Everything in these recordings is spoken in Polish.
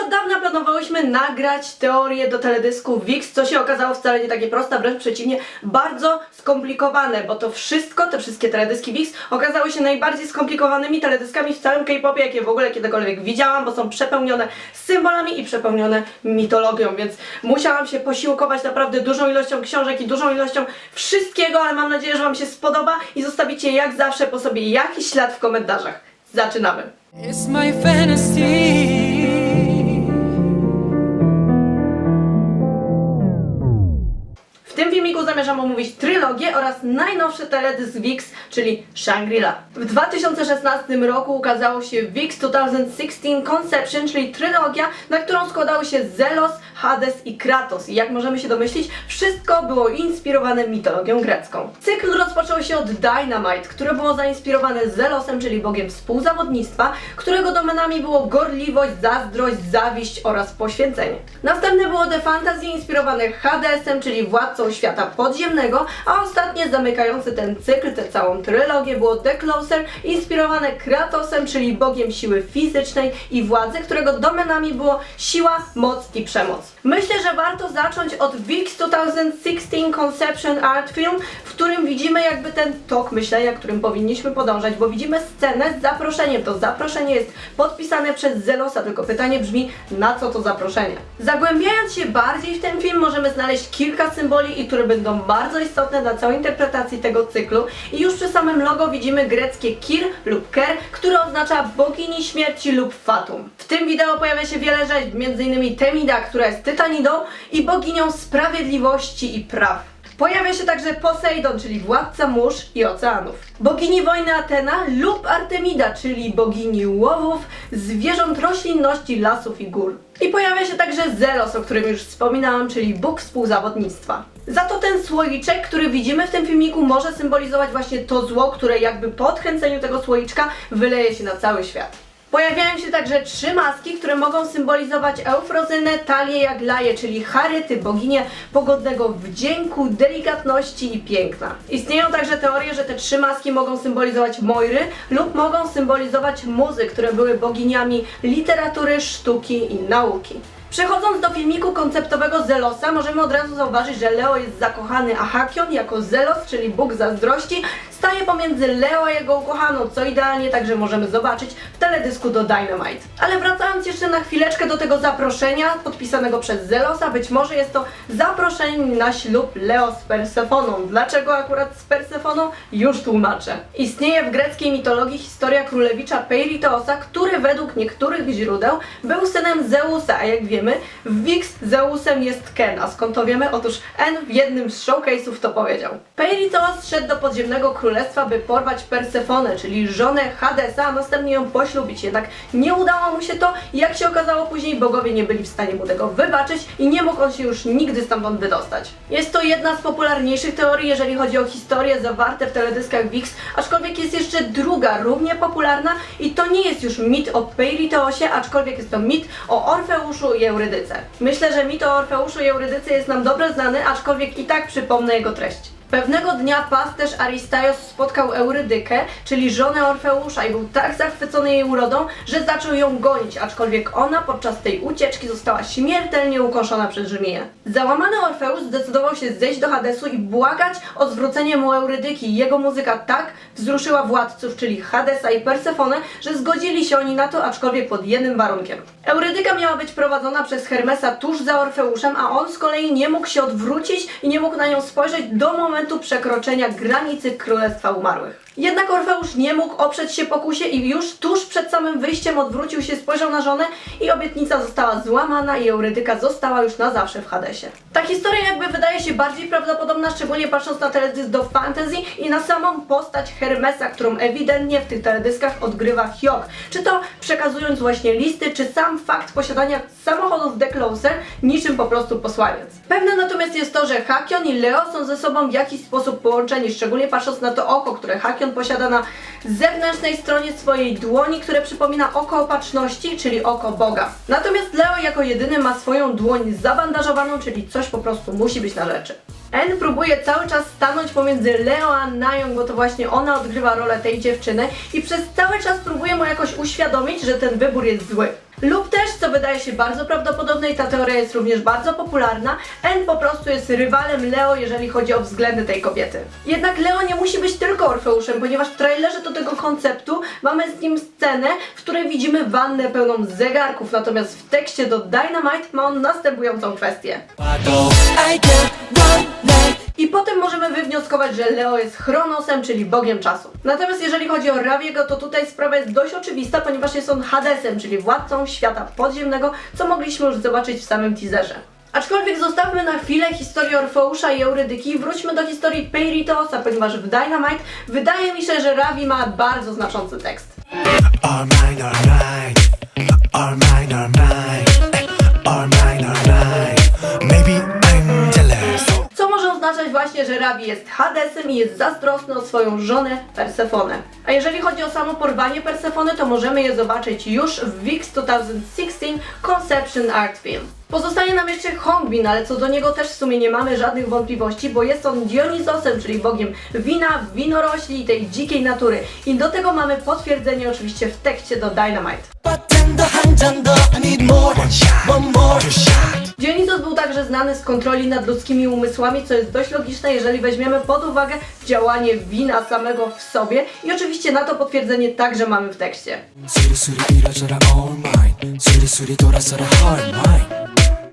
od dawna planowałyśmy nagrać teorię do teledysku VIX, co się okazało wcale nie takie proste, wręcz przeciwnie, bardzo skomplikowane, bo to wszystko, te wszystkie teledyski VIX okazały się najbardziej skomplikowanymi teledyskami w całym K-popie, jakie w ogóle kiedykolwiek widziałam, bo są przepełnione symbolami i przepełnione mitologią, więc musiałam się posiłkować naprawdę dużą ilością książek i dużą ilością wszystkiego, ale mam nadzieję, że Wam się spodoba i zostawicie jak zawsze po sobie jakiś ślad w komentarzach. Zaczynamy! It's my fantasy. W tym filmiku zamierzam omówić trylogię oraz najnowszy teledysk VIX, czyli Shangri-La. W 2016 roku ukazało się VIX 2016 Conception, czyli trylogia, na którą składały się Zelos, Hades i Kratos. I jak możemy się domyślić, wszystko było inspirowane mitologią grecką. Cykl rozpoczął się od Dynamite, które było zainspirowane Zelosem, czyli bogiem współzawodnictwa, którego domenami było gorliwość, zazdrość, zawiść oraz poświęcenie. Następne było The Fantasy inspirowane Hadesem, czyli władcą świata podziemnego, a ostatnie zamykający ten cykl, tę całą trylogię było The Closer, inspirowane Kratosem, czyli bogiem siły fizycznej i władzy, którego domenami było siła, moc i przemoc. Myślę, że warto zacząć od VIX 2016 Conception Art Film, w którym widzimy jakby ten tok myślenia, którym powinniśmy podążać, bo widzimy scenę z zaproszeniem. To zaproszenie jest podpisane przez Zelosa, tylko pytanie brzmi, na co to zaproszenie? Zagłębiając się bardziej w ten film, możemy znaleźć kilka symboli, które będą bardzo istotne dla całej interpretacji tego cyklu. I już przy samym logo widzimy greckie Kir lub Ker, które oznacza bogini śmierci lub Fatum. W tym wideo pojawia się wiele rzeźb, m.in. Temida, która jest Tytanidą i boginią sprawiedliwości i praw. Pojawia się także Poseidon, czyli władca mórz i oceanów. Bogini wojny Atena lub Artemida, czyli bogini łowów, zwierząt, roślinności, lasów i gór. I pojawia się także Zelos, o którym już wspominałam, czyli bóg współzawodnictwa. Za to ten słoiczek, który widzimy w tym filmiku, może symbolizować właśnie to zło, które jakby po odkręceniu tego słoiczka wyleje się na cały świat. Pojawiają się także trzy maski, które mogą symbolizować Eufrozynę, Talię i Aglaję, czyli Charyty, boginię pogodnego wdzięku, delikatności i piękna. Istnieją także teorie, że te trzy maski mogą symbolizować Moiry lub mogą symbolizować Muzy, które były boginiami literatury, sztuki i nauki. Przechodząc do filmiku konceptowego Zelosa, możemy od razu zauważyć, że Leo jest zakochany, a Hakion jako Zelos, czyli bóg zazdrości, staje pomiędzy Leo a jego ukochaną, co idealnie także możemy zobaczyć w teledysku do Dynamite. Ale wracając jeszcze na chwileczkę do tego zaproszenia podpisanego przez Zelosa, być może jest to zaproszenie na ślub Leo z Persefoną. Dlaczego akurat z Persefoną? Już tłumaczę. Istnieje w greckiej mitologii historia królewicza Peiritosa, który według niektórych źródeł był synem Zeusa, a jak wiemy, w VIX Zeusem jest Ken. A skąd to wiemy? Otóż N w jednym z showcase'ów to powiedział. Peirytos szedł do podziemnego królestwa, by porwać Persefonę, czyli żonę Hadesa, a następnie ją poślubić. Jednak nie udało mu się to i jak się okazało później, bogowie nie byli w stanie mu tego wybaczyć i nie mógł on się już nigdy stamtąd wydostać. Jest to jedna z popularniejszych teorii, jeżeli chodzi o historie zawarte w teledyskach VIX, aczkolwiek jest jeszcze druga, równie popularna i to nie jest już mit o Peiritosie, aczkolwiek jest to mit o Orfeuszu i Eurydyce. Myślę, że mit o Orfeuszu i Eurydyce jest nam dobrze znany, aczkolwiek i tak przypomnę jego treść. Pewnego dnia pasterz Aristaios spotkał Eurydykę, czyli żonę Orfeusza, i był tak zachwycony jej urodą, że zaczął ją gonić, aczkolwiek ona podczas tej ucieczki została śmiertelnie ukoszona przez żmiję. Załamany Orfeusz zdecydował się zejść do Hadesu i błagać o zwrócenie mu Eurydyki. Jego muzyka tak wzruszyła władców, czyli Hadesa i Persefonę, że zgodzili się oni na to, aczkolwiek pod jednym warunkiem. Eurydyka miała być prowadzona przez Hermesa tuż za Orfeuszem, a on z kolei nie mógł się odwrócić i nie mógł na nią spojrzeć do momentu przekroczenia granicy Królestwa Umarłych. Jednak Orfeusz nie mógł oprzeć się pokusie i już tuż przed samym wyjściem odwrócił się, spojrzał na żonę i obietnica została złamana i Eurydyka została już na zawsze w Hadesie. Ta historia jakby wydaje się bardziej prawdopodobna, szczególnie patrząc na teledysk do Fantasy i na samą postać Hermesa, którą ewidentnie w tych teledyskach odgrywa Hyok. Czy to przekazując właśnie listy, czy sam fakt posiadania samochodów The Closer, niczym po prostu posłaniec. Pewne natomiast jest to, że Hakion i Leo są ze sobą w jakiś sposób połączeni, szczególnie patrząc na to oko, które Hakion posiada na zewnętrznej stronie swojej dłoni, które przypomina oko opatrzności, czyli oko Boga. Natomiast Leo jako jedyny ma swoją dłoń zabandażowaną, czyli coś po prostu musi być na rzeczy. N próbuje cały czas stanąć pomiędzy Leo a Nayeon, bo to właśnie ona odgrywa rolę tej dziewczyny i przez cały czas próbuje mu jakoś uświadomić, że ten wybór jest zły. Lub też, co wydaje się bardzo prawdopodobne i ta teoria jest również bardzo popularna, N po prostu jest rywalem Leo, jeżeli chodzi o względy tej kobiety. Jednak Leo nie musi być tylko Orfeuszem, ponieważ w trailerze do tego konceptu mamy z nim scenę, w której widzimy wannę pełną zegarków, natomiast w tekście do Dynamite ma on następującą kwestię. I potem możemy wywnioskować, że Leo jest Chronosem, czyli bogiem czasu. Natomiast jeżeli chodzi o Raviego, to tutaj sprawa jest dość oczywista, ponieważ jest on Hadesem, czyli władcą świata podziemnego, co mogliśmy już zobaczyć w samym teaserze. Aczkolwiek zostawmy na chwilę historię Orfeusza i Eurydyki i wróćmy do historii Peiritosa, ponieważ w Dynamite wydaje mi się, że Ravi ma bardzo znaczący tekst. All mine, all mine. All mine, all mine. All mine, all mine. Maybe I'm jealous. Co może oznaczać właśnie, że Ravi jest Hadesem i jest zazdrosny o swoją żonę Persefonę. A jeżeli chodzi o samo porwanie Persefony, to możemy je zobaczyć już w VIX 2016 Conception Art Film. Pozostaje nam jeszcze Hongbin, ale co do niego też w sumie nie mamy żadnych wątpliwości, bo jest on Dionizosem, czyli bogiem wina, winorośli i tej dzikiej natury. I do tego mamy potwierdzenie oczywiście w tekście do Dynamite. Dionizos był także znany z kontroli nad ludzkimi umysłami, co jest dość logiczne, jeżeli weźmiemy pod uwagę działanie wina samego w sobie i oczywiście na to potwierdzenie także mamy w tekście.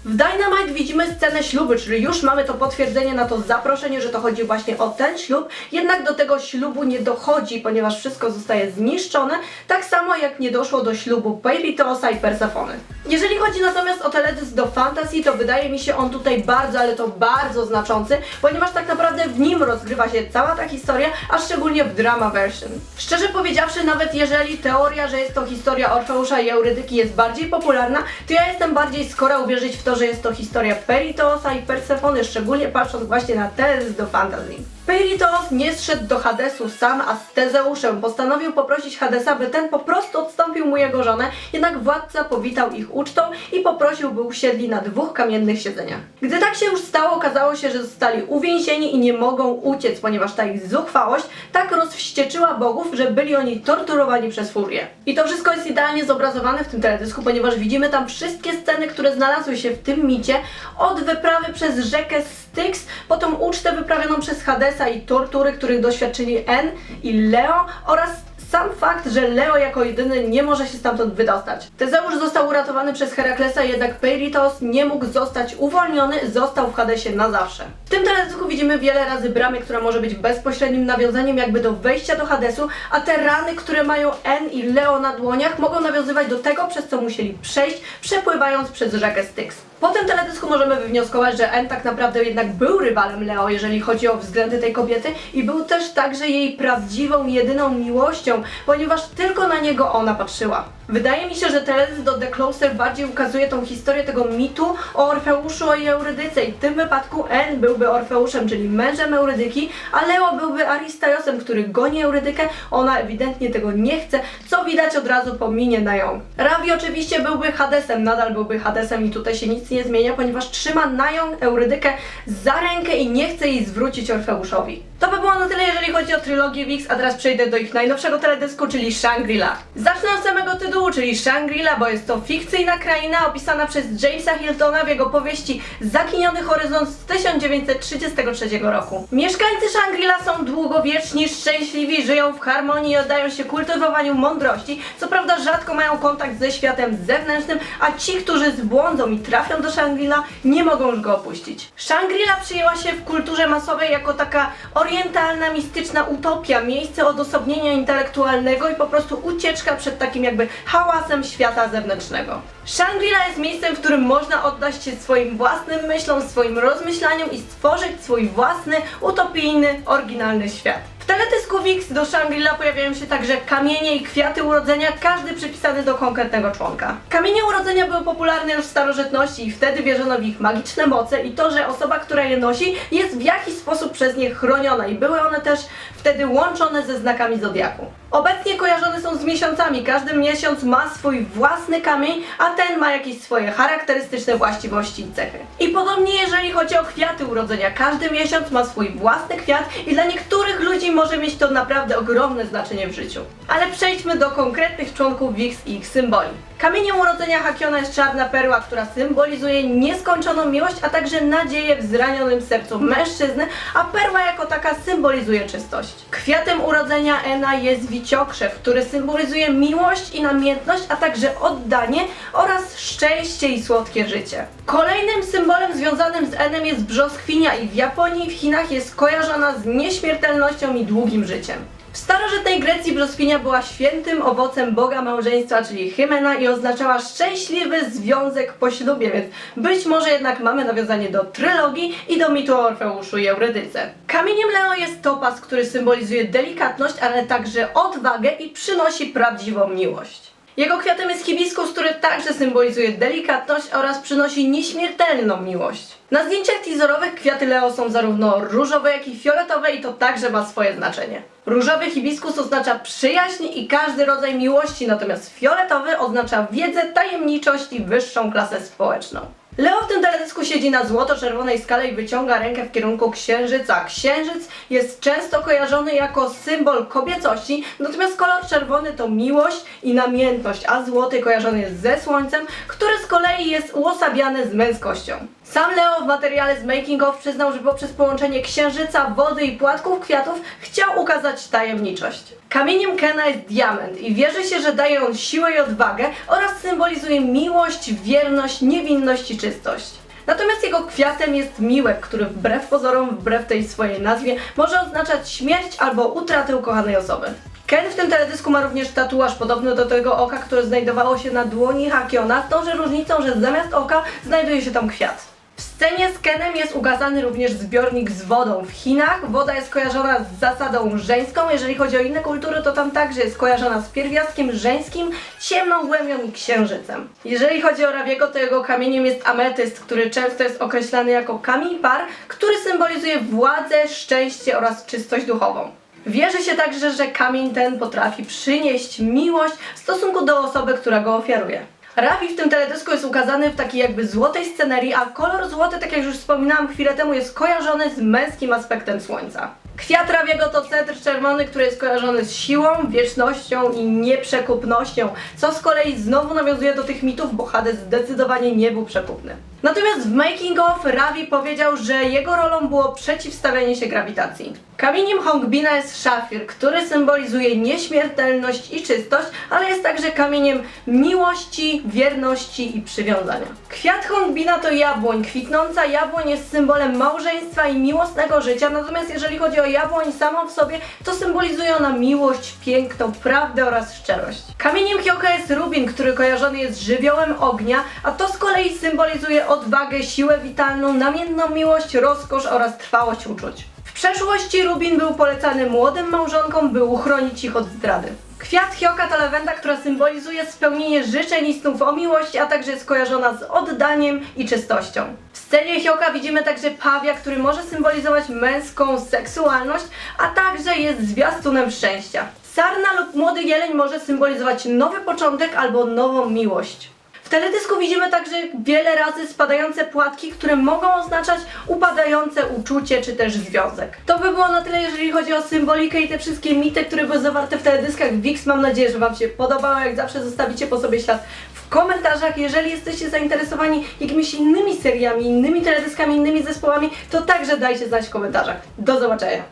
W Dynamite widzimy scenę ślubu, czyli już mamy to potwierdzenie na to zaproszenie, że to chodzi właśnie o ten ślub, jednak do tego ślubu nie dochodzi, ponieważ wszystko zostaje zniszczone, tak samo jak nie doszło do ślubu Peiritosa i Persefony. Jeżeli chodzi natomiast o teledysk do Fantasy, to wydaje mi się on tutaj bardzo, ale to bardzo znaczący, ponieważ tak naprawdę w nim rozgrywa się cała ta historia, a szczególnie w drama version. Szczerze powiedziawszy, nawet jeżeli teoria, że jest to historia Orfeusza i Eurydyki jest bardziej popularna, to ja jestem bardziej skora uwierzyć w to, że jest to historia Peiritosa i Persefony, szczególnie patrząc właśnie na teledysk do Fantasy. Peiritos nie zszedł do Hadesu sam, a z Tezeuszem postanowił poprosić Hadesa, by ten po prostu odstąpił mu jego żonę, jednak władca powitał ich ucztą i poprosił, by usiedli na 2 kamiennych siedzeniach. Gdy tak się już stało, okazało się, że zostali uwięzieni i nie mogą uciec, ponieważ ta ich zuchwałość tak rozwścieczyła bogów, że byli oni torturowani przez furię. I to wszystko jest idealnie zobrazowane w tym teledysku, ponieważ widzimy tam wszystkie sceny, które znalazły się w tym micie, od wyprawy przez rzekę Styx, po tą ucztę wyprawioną przez Hadesa i tortury, których doświadczyli En i Leo oraz sam fakt, że Leo jako jedyny nie może się stamtąd wydostać. Tezeusz został uratowany przez Heraklesa, jednak Peiritos nie mógł zostać uwolniony, został w Hadesie na zawsze. W tym teledysku widzimy wiele razy bramę, która może być bezpośrednim nawiązaniem jakby do wejścia do Hadesu, a te rany, które mają En i Leo na dłoniach, mogą nawiązywać do tego, przez co musieli przejść, przepływając przez rzekę Styx. Po tym teledysku możemy wywnioskować, że En tak naprawdę jednak był rywalem Leo, jeżeli chodzi o względy tej kobiety i był też także jej prawdziwą, jedyną miłością, ponieważ tylko na niego ona patrzyła. Wydaje mi się, że teledysk do The Closer bardziej ukazuje tą historię tego mitu o Orfeuszu i Eurydyce i w tym wypadku En byłby Orfeuszem, czyli mężem Eurydyki, a Leo byłby Aristaiosem, który goni Eurydykę, ona ewidentnie tego nie chce, co widać od razu po minie Nają. Ravi oczywiście byłby Hadesem, nadal byłby Hadesem i tutaj się nic nie zmienia, ponieważ trzyma Nają, Eurydykę za rękę i nie chce jej zwrócić Orfeuszowi. To by było na tyle, jeżeli chodzi o trylogię VIX, a teraz przejdę do ich najnowszego teledysku, czyli Shangri-La. Zacznę od samego tytułu, czyli Shangri-La, bo jest to fikcyjna kraina opisana przez Jamesa Hiltona w jego powieści Zaginiony Horyzont z 1933 roku. Mieszkańcy Shangri-La są długowieczni, szczęśliwi, żyją w harmonii i oddają się kultywowaniu mądrości. Co prawda rzadko mają kontakt ze światem zewnętrznym, a ci, którzy zbłądzą i trafią do Shangri-La, nie mogą już go opuścić. Shangri-La przyjęła się w kulturze masowej jako taka orientalna, mistyczna utopia, miejsce odosobnienia intelektualnego i po prostu ucieczka przed takim jakby hałasem świata zewnętrznego. Shangri-La jest miejscem, w którym można oddać się swoim własnym myślom, swoim rozmyślaniom i stworzyć swój własny, utopijny, oryginalny świat. W teledysku VIX do Shangri-La pojawiają się także kamienie i kwiaty urodzenia, każdy przypisany do konkretnego członka. Kamienie urodzenia były popularne już w starożytności i wtedy wierzono w ich magiczne moce i to, że osoba, która je nosi, jest w jakiś sposób przez nie chroniona i były one też w wtedy łączone ze znakami zodiaku. Obecnie kojarzone są z miesiącami, każdy miesiąc ma swój własny kamień, a ten ma jakieś swoje charakterystyczne właściwości i cechy. I podobnie jeżeli chodzi o kwiaty urodzenia, każdy miesiąc ma swój własny kwiat i dla niektórych ludzi może mieć to naprawdę ogromne znaczenie w życiu. Ale przejdźmy do konkretnych członków Wix i ich symboli. Kamieniem urodzenia Hakiona jest czarna perła, która symbolizuje nieskończoną miłość, a także nadzieję w zranionym sercu mężczyzny, a perła jako taka symbolizuje czystość. Kwiatem urodzenia Ena jest wiciokrzew, który symbolizuje miłość i namiętność, a także oddanie oraz szczęście i słodkie życie. Kolejnym symbolem związanym z Enem jest brzoskwinia i w Japonii i w Chinach jest kojarzona z nieśmiertelnością i długim życiem. W starożytnej Grecji brzoskwinia była świętym owocem boga małżeństwa, czyli Hymena, i oznaczała szczęśliwy związek po ślubie, więc być może jednak mamy nawiązanie do trylogii i do mitu o Orfeuszu i Eurydyce. Kamieniem Leo jest topaz, który symbolizuje delikatność, ale także odwagę i przynosi prawdziwą miłość. Jego kwiatem jest hibiskus, który także symbolizuje delikatność oraz przynosi nieśmiertelną miłość. Na zdjęciach teaserowych kwiaty Leo są zarówno różowe, jak i fioletowe i to także ma swoje znaczenie. Różowy hibiskus oznacza przyjaźń i każdy rodzaj miłości, natomiast fioletowy oznacza wiedzę, tajemniczość i wyższą klasę społeczną. Leo w tym teledysku siedzi na złoto-czerwonej skale i wyciąga rękę w kierunku księżyca. Księżyc jest często kojarzony jako symbol kobiecości, natomiast kolor czerwony to miłość i namiętność, a złoty kojarzony jest ze słońcem, które z kolei jest uosabiane z męskością. Sam Leo w materiale z Making of przyznał, że poprzez połączenie księżyca, wody i płatków kwiatów chciał ukazać tajemniczość. Kamieniem Kena jest diament i wierzy się, że daje on siłę i odwagę oraz symbolizuje miłość, wierność, niewinność i czystość. Natomiast jego kwiatem jest miłek, który wbrew pozorom, wbrew tej swojej nazwie, może oznaczać śmierć albo utratę ukochanej osoby. Ken w tym teledysku ma również tatuaż podobny do tego oka, które znajdowało się na dłoni Hakiona, z tą że różnicą, że zamiast oka znajduje się tam kwiat. W scenie z Kenem jest ukazany również zbiornik z wodą. W Chinach woda jest kojarzona z zasadą żeńską, jeżeli chodzi o inne kultury, to tam także jest kojarzona z pierwiastkiem żeńskim, ciemną głębią i księżycem. Jeżeli chodzi o Raviego, to jego kamieniem jest ametyst, który często jest określany jako kamień par, który symbolizuje władzę, szczęście oraz czystość duchową. Wierzy się także, że kamień ten potrafi przynieść miłość w stosunku do osoby, która go ofiaruje. Ravi w tym teledysku jest ukazany w takiej jakby złotej scenerii, a kolor złoty, tak jak już wspominałam chwilę temu, jest kojarzony z męskim aspektem słońca. Kwiat Raviego to cedr czerwony, który jest kojarzony z siłą, wiecznością i nieprzekupnością, co z kolei znowu nawiązuje do tych mitów, bo Hades zdecydowanie nie był przekupny. Natomiast w Making of Ravi powiedział, że jego rolą było przeciwstawianie się grawitacji. Kamieniem Hongbina jest szafir, który symbolizuje nieśmiertelność i czystość, ale jest także kamieniem miłości, wierności i przywiązania. Kwiat Hongbina to jabłoń. Kwitnąca jabłoń jest symbolem małżeństwa i miłosnego życia, natomiast jeżeli chodzi o jabłoń samą w sobie, to symbolizuje ona miłość, piękno, prawdę oraz szczerość. Kamieniem Hyoka jest rubin, który kojarzony jest z żywiołem ognia, a to z kolei symbolizuje odwagę, siłę witalną, namiętną miłość, rozkosz oraz trwałość uczuć. W przeszłości rubin był polecany młodym małżonkom, by uchronić ich od zdrady. Kwiat Hyoka to lawenda, która symbolizuje spełnienie życzeń i snów o miłości, a także jest kojarzona z oddaniem i czystością. W scenie Hyoka widzimy także pawia, który może symbolizować męską seksualność, a także jest zwiastunem szczęścia. Sarna lub młody jeleń może symbolizować nowy początek albo nową miłość. W teledysku widzimy także wiele razy spadające płatki, które mogą oznaczać upadające uczucie czy też związek. To by było na tyle, jeżeli chodzi o symbolikę i te wszystkie mity, które były zawarte w teledyskach Wix. Mam nadzieję, że Wam się podobało. Jak zawsze zostawicie po sobie ślad w komentarzach. Jeżeli jesteście zainteresowani jakimiś innymi seriami, innymi teledyskami, innymi zespołami, to także dajcie znać w komentarzach. Do zobaczenia!